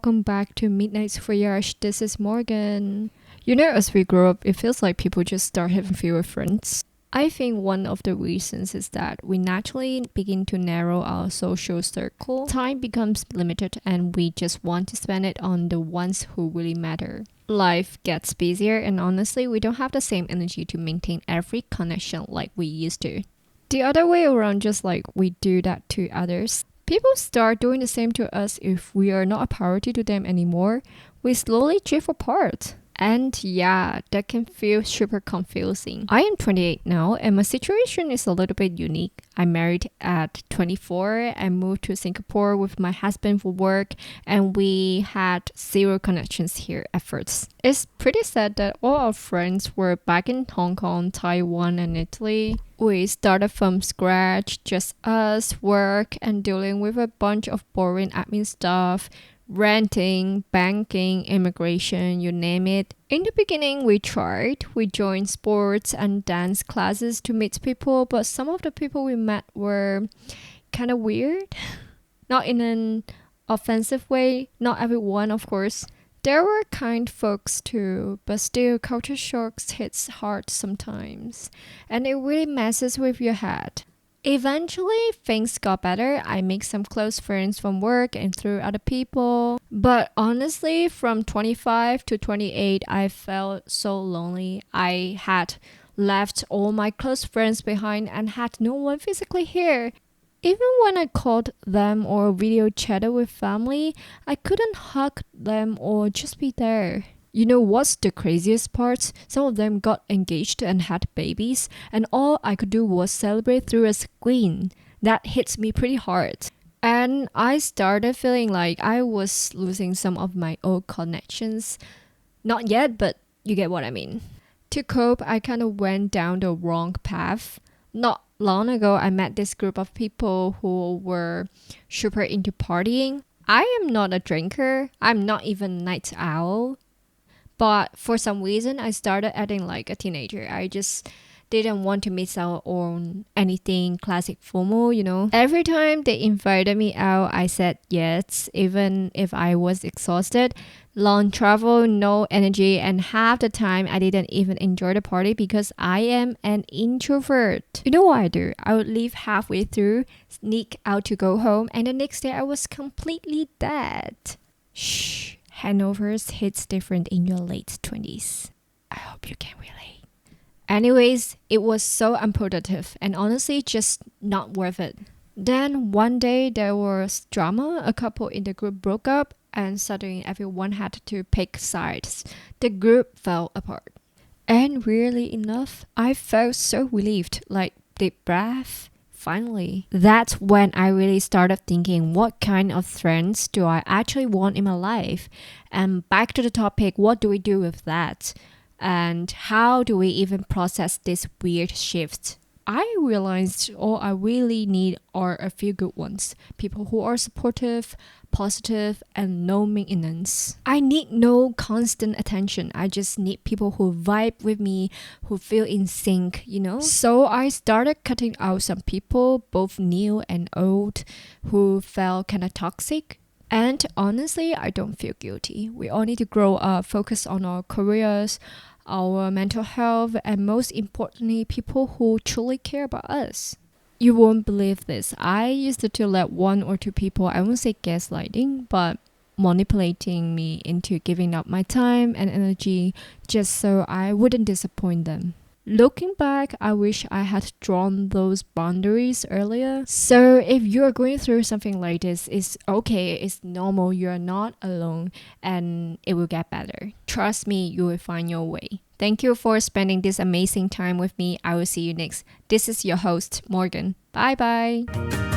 welcome back to Midnight's Voyage. This is Morgan. You know, as we grow up, it feels like people just start having fewer friends. I think one of the reasons is that we naturally begin to narrow our social circle. Time becomes limited and we just want to spend it on the ones who really matter. Life gets busier and honestly, we don't have the same energy to maintain every connection like we used to. The other way around, just like we do that to others, people start doing the same to us. If we are not a priority to them anymore, we slowly drift apart. And yeah, that can feel super confusing. I am 28 now and my situation is a little bit unique. I married at 24 and moved to Singapore with my husband for work, and we had zero connections here at first. It's pretty sad that all our friends were back in Hong Kong, Taiwan and Italy. We started from scratch, just us, work, and dealing with a bunch of boring admin stuff. Renting, banking, immigration, you name it. In the beginning, we tried. We joined sports and dance classes to meet people, but some of the people we met were kind of weird. Not in an offensive way, not everyone, of course. There were kind folks too, but still, culture shocks hits hard sometimes, and it really messes with your head. Eventually, things got better. I make some close friends from work and through other people. But honestly, from 25 to 28, I felt so lonely. I had left all my close friends behind and had no one physically here. Even when I called them or video chatted with family, I couldn't hug them or just be there. You know what's the craziest part? Some of them got engaged and had babies, and all I could do was celebrate through a screen. That hits me pretty hard. And I started feeling like I was losing some of my old connections. Not yet, but you get what I mean. To cope, I kind of went down the wrong path. Not long ago, I met this group of people who were super into partying. I am not a drinker. I'm not even a night owl. But for some reason, I started acting like a teenager. I just didn't want to miss out on anything classic FOMO, you know. Every time they invited me out, I said yes, even if I was exhausted. Long travel, no energy, and half the time I didn't even enjoy the party because I am an introvert. You know what I do? I would leave halfway through, sneak out to go home, and the next day I was completely dead. Shh. Hangovers hits different in your late 20s. I hope you can relate. Anyways, it was so unproductive and honestly just not worth it. Then one day there was drama. A couple in the group broke up and suddenly everyone had to pick sides. The group fell apart. And weirdly enough, I felt so relieved, like deep breath. Finally, that's when I really started thinking, what kind of friends do I actually want in my life? And back to the topic, what do we do with that? And how do we even process this weird shift? I realized all I really need are a few good ones. People who are supportive, positive, and no maintenance. I need no constant attention. I just need people who vibe with me, who feel in sync, you know? So I started cutting out some people, both new and old, who felt kind of toxic. And honestly, I don't feel guilty. We all need to grow up, focus on our careers, our mental health, and most importantly, people who truly care about us. You won't believe this. I used to let one or two people, I won't say gaslighting, but manipulating me into giving up my time and energy just so I wouldn't disappoint them. Looking back, I wish I had drawn those boundaries earlier. So if you're going through something like this, it's okay, it's normal, you're not alone, and it will get better. Trust me, you will find your way. Thank you for spending this amazing time with me. I will see you next. This is your host, Morgan. Bye bye.